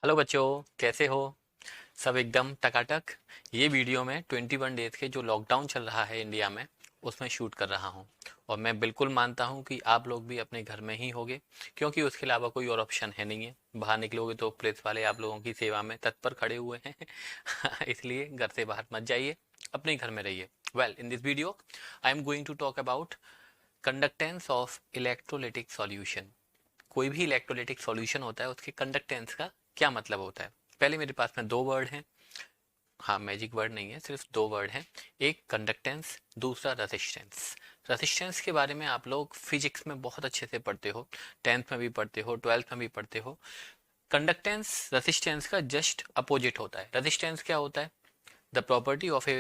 Hello बच्चों, कैसे हो? सब एकदम टकाटक। ये वीडियो मैं 21 डेज के जो लॉकडाउन चल रहा है इंडिया में उसमें शूट कर रहा हूँ। और मैं बिल्कुल मानता हूँ कि आप लोग भी अपने घर में ही होंगे, क्योंकि उसके अलावा कोई और ऑप्शन है नहीं है। बाहर निकलोगे तो पुलिस वाले आप लोगों की सेवा में तत्पर खड़े हुए हैं। इसलिए घर से बाहर मत जाइए, अपने घर में रहिए। Well, in this video I am going to talk about conductance of electrolytic solution. कोई भी इलेक्ट्रोलिटिक सॉल्यूशन होता है, उसके कंडक्टेंस का क्या मतलब होता है। पहले मेरे पास में दो वर्ड हैं। हाँ, मैजिक वर्ड नहीं है, सिर्फ दो वर्ड हैं। एक कंडक्टेंस, दूसरा रेसिस्टेंस। रेसिस्टेंस के बारे में आप लोग फिजिक्स में बहुत अच्छे से पढ़ते हो, 10th में भी पढ़ते हो, 12th में भी पढ़ते हो। कंडक्टेंस रेसिस्टेंस का जस्ट अपोजिट होता है। रेसिस्टेंस क्या होता है? The property of a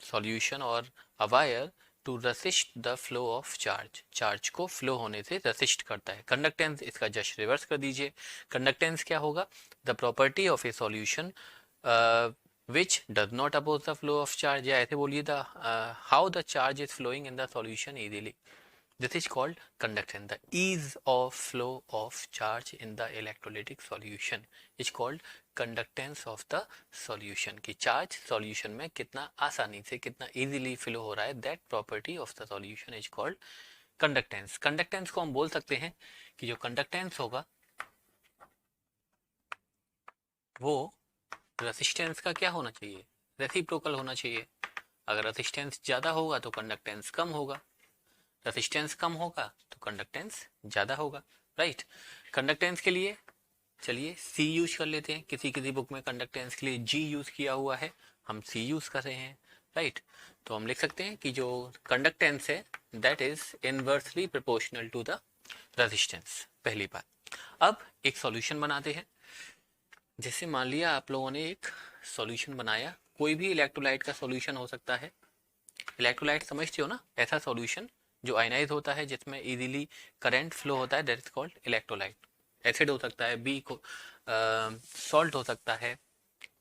solution और a wire to resist the flow of charge. Charge को फ्लो होने से रेसिस्ट करता है। कंडक्टेंस इसका जस्ट रिवर्स कर दीजिए। कंडक्टेंस क्या होगा? The property of a solution which does not oppose the flow of charge, या ऐसे बोलिए the how the charge is flowing in the solution easily. This is called conductance. The ease of flow of charge in the electrolytic solution is called conductance of the solution. कि charge solution में कितना आसानी से, कितना easily flow हो रहा है, that property of the solution is called conductance. Conductance को हम बोल सकते हैं कि जो conductance होगा वो resistance का क्या होना चाहिए? रेसिप्रोकल होना चाहिए। अगर रेसिस्टेंस ज्यादा होगा तो कंडक्टेंस कम होगा, रेसिस्टेंस कम होगा तो कंडक्टेंस ज्यादा होगा। राइट। कंडक्टेंस के लिए चलिए सी यूज कर लेते हैं। किसी किसी बुक में कंडक्टेंस के लिए जी यूज किया हुआ है, हम सी यूज कर रहे हैं। राइट। तो हम लिख सकते हैं कि जो कंडक्टेंस है that is inversely proportional to the resistance. पहली बात। अब एक सॉल्यूशन बनाते हैं। जैसे मान लिया आप लोगों ने एक सॉल्यूशन बनाया, कोई भी इलेक्ट्रोलाइट का सॉल्यूशन हो सकता है। इलेक्ट्रोलाइट समझते हो ना, ऐसा सॉल्यूशन जो आयनाइज होता है, जिसमें इजीली करंट फ्लो होता है, that is called electrolyte. Acid हो सकता है, बी को सॉल्ट हो सकता है,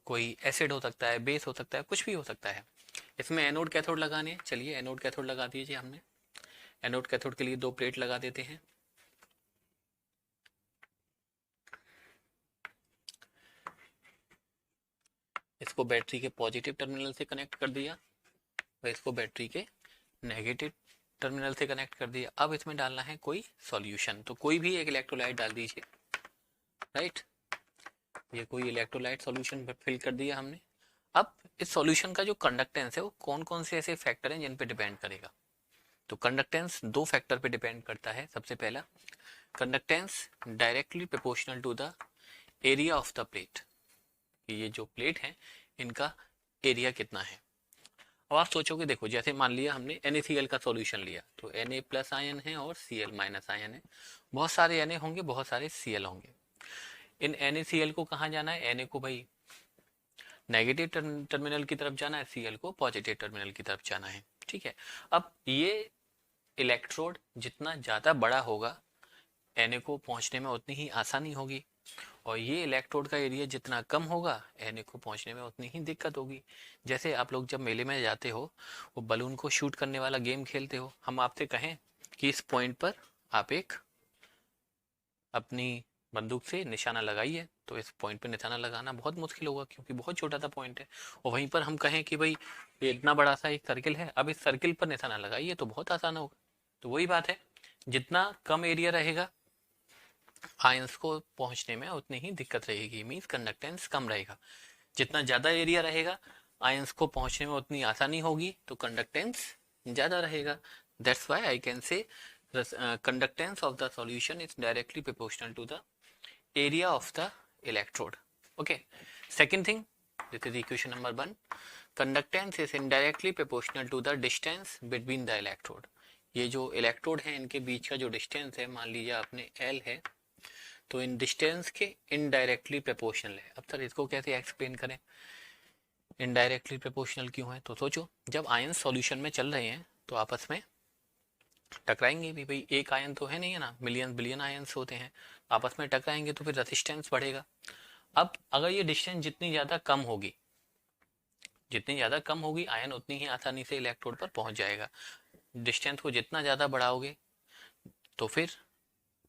कोई एसिड हो सकता है, बेस हो सकता है, कुछ भी हो सकता है। इसमें एनोड कैथोड लगाने हैं। चलिए एनोड कैथोड लगा दीजिए। हमने एनोड कैथोड के लिए दो प्लेट लगा देते हैं। इसको बैटरी के पॉजिटिव टर्मिनल से कनेक्ट कर दिया और इसको बैटरी के नेगेटिव टर्मिनल से कनेक्ट कर दिया। अब इसमें डालना है कोई सॉल्यूशन, तो कोई भी एक इलेक्ट्रोलाइट डाल दीजिए। राइट। ये कोई इलेक्ट्रोलाइट सॉल्यूशन फिल कर दिया हमने। अब इस सॉल्यूशन का जो कंडक्टेंस है वो कौन कौन से ऐसे फैक्टर हैं जिन पे डिपेंड करेगा। तो कंडक्टेंस दो फैक्टर पे डिपेंड करता है। सबसे पहला, conductance directly proportional to the area of the plate. ये जो प्लेट है इनका एरिया कितना है। अब आप सोचोगे, देखो जैसे मान लिया हमने NaCl का सॉल्यूशन लिया, तो Na प्लस आयन है और Cl माइनस आयन है। बहुत सारे Na होंगे, बहुत सारे Cl होंगे। इन NaCl को कहाँ जाना है? Na को भाई नेगेटिव टर्मिनल की तरफ जाना है, Cl को पॉजिटिव टर्मिनल की तरफ जाना है। ठीक है। अब ये इलेक्ट्रोड जितना ज्यादा बड़ा होगा, Na को पहुंचने में उतनी ही आसानी होगी। और ये इलेक्ट्रोड का एरिया जितना कम होगा, Na को पहुंचने में उतनी ही दिक्कत होगी। जैसे आप लोग जब मेले में जाते हो, वो बलून को शूट करने वाला गेम खेलते हो, हम आपसे कहें कि इस पॉइंट पर आप एक अपनी बंदूक से निशाना लगाइए, तो इस पॉइंट पे निशाना लगाना बहुत मुश्किल होगा, क्योंकि बहुत छोटा सा पॉइंट है। और वहीं पर हम कहें कि भाई ये इतना बड़ा सा एक सर्किल है, अब इस सर्किल पर निशाना लगाइए, तो बहुत आसान होगा। तो वही बात है, जितना कम एरिया रहेगा आयंस को पहुंचने में उतनी ही दिक्कत रहेगी, मींस कंडक्टेंस कम रहेगा। जितना ज्यादा एरिया रहेगा आयंस को पहुंचने में उतनी आसानी होगी, तो कंडक्टेंस ज्यादा रहेगा। That's why I can say conductance of the solution is directly proportional to the area of the electrode. Okay. Second thing, this is equation number 1. Conductance is indirectly proportional to the distance between the electrode. ये जो electrode है इनके बीच का जो distance है, मान लीजिए आपने L है, तो इन डिस्टेंस के इनडायरेक्टली प्रोपोर्शनल है। अब सर इसको कैसे एक्सप्लेन करें, इनडायरेक्टली प्रोपोर्शनल क्यों है? तो सोचो, जब आयन सॉल्यूशन में चल रहे हैं तो आपस में टकराएंगे भी। भाई एक आयन तो है नहीं है ना, मिलियन बिलियन आयन्स होते हैं, आपस में टकराएंगे तो फिर रेसिस्टेंस बढ़ेगा। अब अगर ये डिस्टेंस जितनी ज्यादा कम होगी, जितनी ज्यादा कम होगी आयन उतनी ही आसानी से इलेक्ट्रोड पर पहुंच जाएगा। डिस्टेंस को जितना ज्यादा बढ़ाओगे तो फिर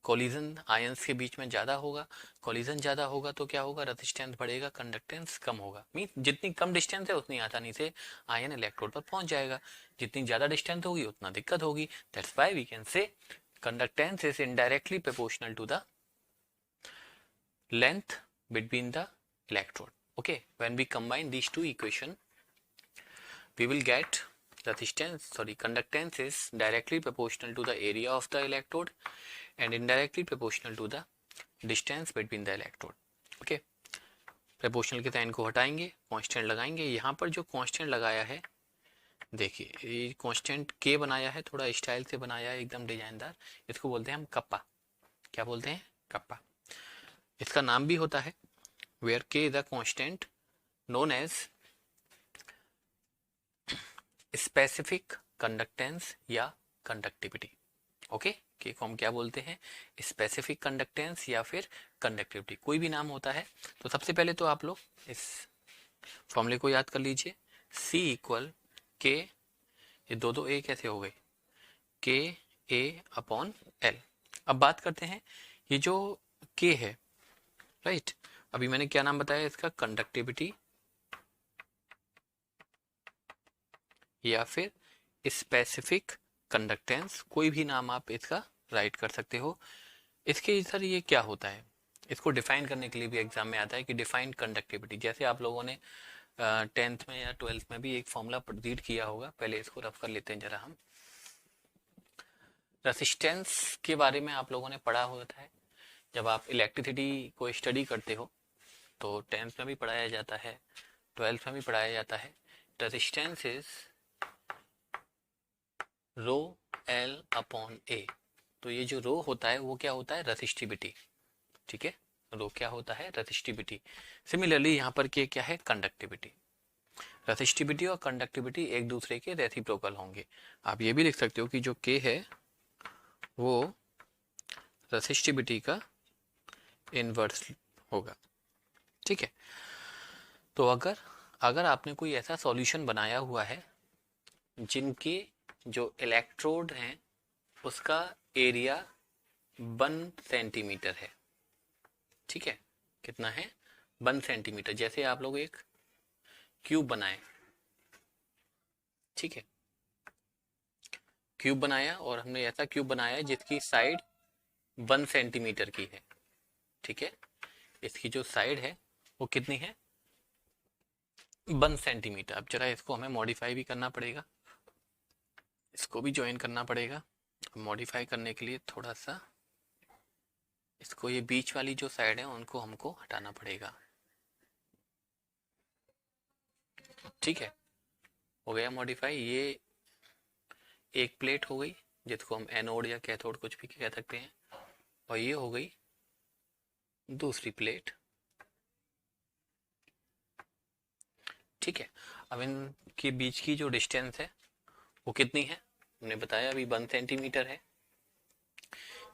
कोलिजन आयंस के बीच में ज्यादा होगा, कोलिजन ज्यादा होगा तो क्या होगा, रेजिस्टेंस बढ़ेगा, कंडक्टेंस कम होगा। मीन जितनी कम डिस्टेंस है उतनी आसानी से आयन इलेक्ट्रोड पर पहुंच जाएगा, जितनी ज्यादा डिस्टेंस होगी उतना दिक्कत होगी। That's why we can say conductance is indirectly proportional to the length between the electrode. Okay, when we combine these two equation we will get conductance is directly proportional to the area of the electrode and indirectly proportional to the distance between the electrode. Okay, proportional के sign को हटाएंगे, constant लगाएंगे। यहाँ पर जो constant लगाया है देखिए, ये कांस्टेंट के बनाया है, थोड़ा स्टाइल से बनाया है, एकदम डिजाइनदार। इसको बोलते हैं हम कप्पा। क्या बोलते हैं? कप्पा। इसका नाम भी होता है where k is a constant known as specific conductance या conductivity. ओके, k को हम क्या बोलते हैं? स्पेसिफिक कंडक्टेंस या फिर कंडक्टिविटी, कोई भी नाम होता है। तो सबसे पहले तो आप लोग इस फॉर्मूले को याद कर लीजिए, C इक्वल के, ये दो ए कैसे हो गए, के ए अपॉन एल। अब बात करते हैं ये जो k है, राइट, अभी मैंने क्या नाम बताया इसका, कंडक्टिविटी या फिर स्पेसिफिक कंडक्टेंस, कोई भी नाम आप इसका राइट कर सकते हो। इसके सर ये क्या होता है, इसको डिफाइन करने के लिए भी एग्जाम में आता है कि डिफाइन कंडक्टिविटी। जैसे आप लोगों ने 10th में या 12th में भी एक फॉर्मूला रीड किया होगा, पहले इसको रफ कर लेते हैं जरा हम। रेसिस्टेंस के बारे में आप लोगों ने पढ़ा होता है, जब आप इलेक्ट्रिसिटी को स्टडी करते हो तो 10th में भी पढ़ाया जाता है, 12th में भी पढ़ाया जाता है। Resistance is rho L upon A. तो ये जो रो होता है वो क्या होता है, रेसिस्टिविटी। ठीक है, रो क्या होता है, रेसिस्टिविटी। सिमिलरली यहाँ पर के क्या है, कंडक्टिविटी। रेसिस्टिविटी और कंडक्टिविटी एक दूसरे के रेसिप्रोकल होंगे। आप ये भी लिख सकते हो कि जो के है वो रेसिस्टिविटी का इनवर्स होगा। ठीक है, तो अगर आपने कोई ऐसा सॉल्यूशन बनाया हुआ है जिनके जो इलेक्ट्रोड हैं उसका एरिया 1 सेंटीमीटर है, ठीक है, कितना है, 1 सेंटीमीटर। जैसे आप लोग एक क्यूब बनाए, ठीक है, क्यूब बनाया और हमने ऐसा क्यूब बनाया जिसकी साइड 1 सेंटीमीटर की है। ठीक है, इसकी जो साइड है वो कितनी है, 1 सेंटीमीटर। अब जरा इसको हमें मॉडिफाई भी करना पड़ेगा, इसको भी ज्वाइन करना पड़ेगा। मॉडिफाई करने के लिए थोड़ा सा इसको, ये बीच वाली जो साइड है उनको हमको हटाना पड़ेगा। ठीक है, हो गया मॉडिफाई। ये एक प्लेट हो गई जिसको हम एनोड या कैथोड कुछ भी कह सकते हैं, और ये हो गई दूसरी प्लेट। ठीक है, अब इनके बीच की जो डिस्टेंस है वो कितनी है, हमने बताया अभी 1 सेंटीमीटर है।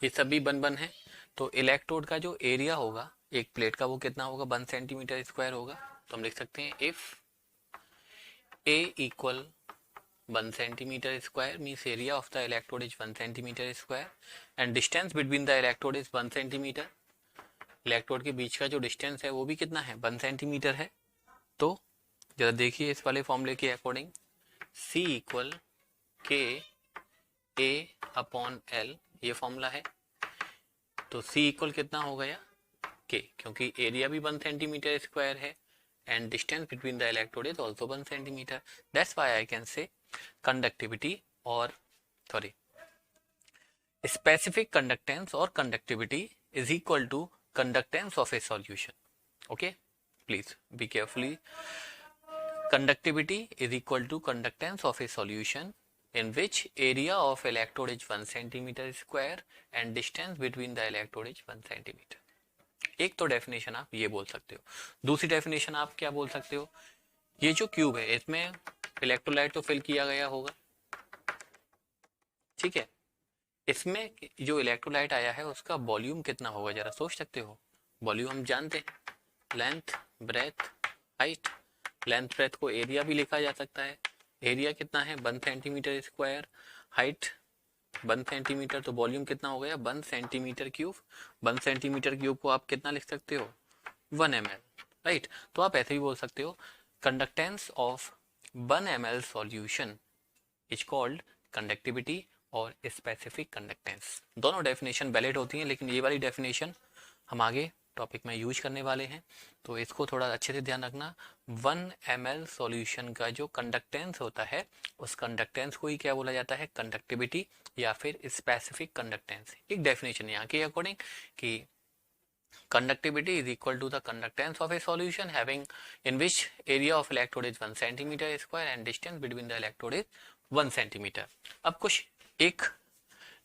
ये सभी 1 है, तो इलेक्ट्रोड का जो एरिया होगा एक प्लेट का वो कितना होगा, 1 सेंटीमीटर स्क्वायर होगा। तो हम लिख सकते हैं if A equal 1 centimetre square means area of the electrode is 1 centimetre square and distance between the electrode is 1 centimetre. Electrode के बीच का जो डिस्टेंस है वो भी कितना है, 1 सेंटीमीटर है। तो जरा देखिए इस वाले फॉर्मूले के अकॉर्डिंग, C इक्वल के ए अपॉन एल, ये फॉर्मूला है। तो C इक्वल कितना हो गया, के, क्योंकि एरिया भी 1 सेंटीमीटर स्क्वायर है and distance between the electrode is also 1 centimetre. That's why I can say conductivity और स्पेसिफिक कंडक्टेंस और conductivity is equal to conductance of a solution. Okay, please be carefully. Conductivity is equal to conductance of a solution in which area of electrode is 1 centimeter square and distance between the electrode is 1 centimeter. एक तो definition आप ये बोल सकते हो। दूसरी definition आप क्या बोल सकते हो, ये जो क्यूब है इसमें इलेक्ट्रोलाइट तो फिल किया गया होगा, ठीक है, इसमें जो इलेक्ट्रोलाइट आया है उसका वॉल्यूम कितना होगा, जरा सोच सकते हो। वॉल्यूम हम जानते हैं, length, breadth, height. Length breadth को एरिया भी लिखा जा सकता है। एरिया कितना है, 1 सेंटीमीटर स्क्वायर। हाइट 1 सेंटीमीटर, तो वॉल्यूम कितना हो गया 1 सेंटीमीटर क्यूब। 1 सेंटीमीटर क्यूब को आप कितना लिख सकते हो 1 ml, राइट। तो आप ऐसे भी बोल सकते हो conductance of 1 ml solution is called conductivity और स्पेसिफिक कंडक्टेंस। दोनों डेफिनेशन वैलिड होती हैं, लेकिन ये वाली डेफिनेशन हम आगे टॉपिक में यूज करने वाले हैं, तो इसको थोड़ा अच्छे से ध्यान रखना। 1 ml सॉल्यूशन का जो कंडक्टेंस होता है उस कंडक्टेंस को ही क्या बोला जाता है कंडक्टिविटी या फिर स्पेसिफिक कंडक्टेंस। एक डेफिनेशन यहाँ के अकॉर्डिंग कि conductivity is equal to the conductance of a solution having in which area of electrode is 1 centimeter square and distance between the electrode is 1 centimeter। अब कुछ एक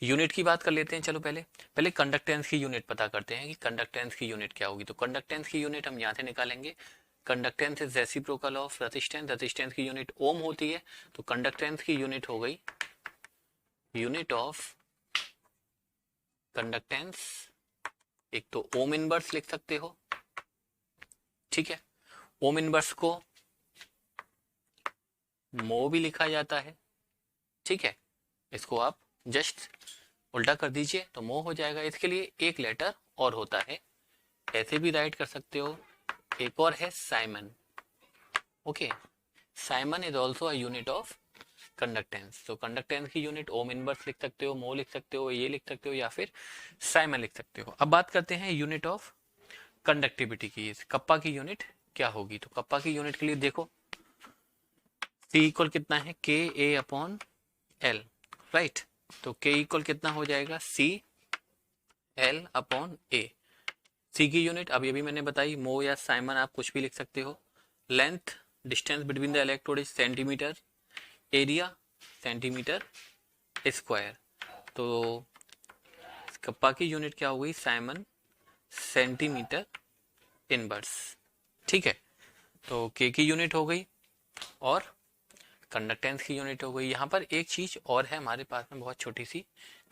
यूनिट की बात कर लेते हैं। चलो पहले पहले कंडक्टेंस की यूनिट पता करते हैं कि कंडक्टेंस की यूनिट क्या होगी। तो कंडक्टेंस की यूनिट हम यहाँ से निकालेंगे। Conductance is reciprocal of resistance. Resistance की यूनिट ओम होती है, तो कंडक्टेंस की यूनिट हो गई यूनिट ऑफ कंडक्टेंस, एक तो ओम इनवर्स लिख सकते हो, ठीक है। ओम इनवर्स को मो भी लिखा जाता है, ठीक है। इसको आप जस्ट उल्टा कर दीजिए तो मो हो जाएगा। इसके लिए एक लेटर और होता है, ऐसे भी राइट कर सकते हो। एक और है Simon, okay. Simon is also a unit of conductance. तो कंडक्टेंस की यूनिट ओम इनवर्स लिख सकते हो, मो लिख सकते हो, ये लिख सकते हो या फिर साइमन लिख सकते हो। अब बात करते हैं यूनिट ऑफ कंडक्टिविटी की। कप्पा की यूनिट क्या होगी। तो कप्पा की यूनिट के लिए देखो C इक्वल कितना है के ए अपॉन एल, राइट। तो के इक्वल कितना हो जाएगा C L अपॉन ए। C की यूनिट अब ये भी मैंने बताई, मो या साइमन आप कुछ भी लिख सकते हो। Length distance between the electrode is centimetre, area centimetre square. तो कप्पा की यूनिट क्या हो गई साइमन सेंटीमीटर इनवर्स, ठीक है। तो के की यूनिट हो गई और कंडक्टेंस की यूनिट हो गई। यहाँ पर एक चीज और है हमारे पास में बहुत छोटी सी,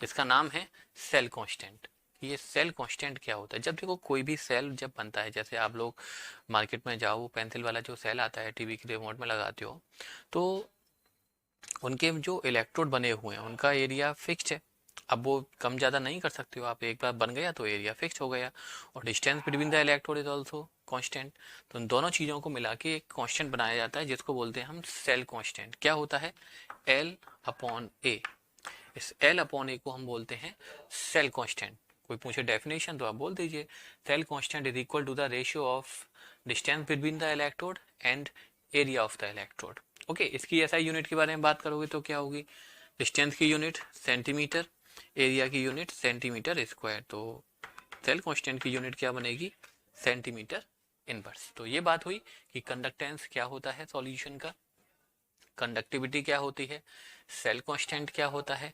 जिसका नाम है सेल कांस्टेंट। ये सेल कांस्टेंट क्या होता है। जब देखो कोई भी सेल जब बनता है, जैसे आप लोग मार्केट में जाओ पेंसिल वाला जो सेल आता है टीवी के रिमोट में लगाते हो, तो उनके जो इलेक्ट्रोड बने हुए हैं उनका एरिया फिक्स्ड है। अब वो कम ज़्यादा नहीं कर सकते हो आप, एक बार बन गया तो एरिया फिक्स हो गया। और distance between the electrode is also constant. तो इन दोनों चीज़ों को मिला के एक कांस्टेंट बनाया जाता है जिसको बोलते हैं हम सेल कांस्टेंट। क्या होता है एल अपॉन ए। इस एल अपॉन ए को हम बोलते हैं सेल कांस्टेंट। कोई पूछे डेफिनेशन तो आप बोल दीजिए cell constant is equal to the ratio of distance between the electrode and area of the electrode, okay. इसकी ऐसा यूनिट के बारे में बात करोगे तो क्या होगी डिस्टेंस की यूनिट सेंटीमीटर, एरिया की यूनिट सेंटीमीटर स्क्वायर। तो सेल कांस्टेंट की यूनिट क्या बनेगी सेंटीमीटर इनवर्स। तो ये बात हुई कि कंडक्टेंस क्या होता है सॉल्यूशन का, कंडक्टिविटी क्या होती है, सेल कांस्टेंट क्या होता है।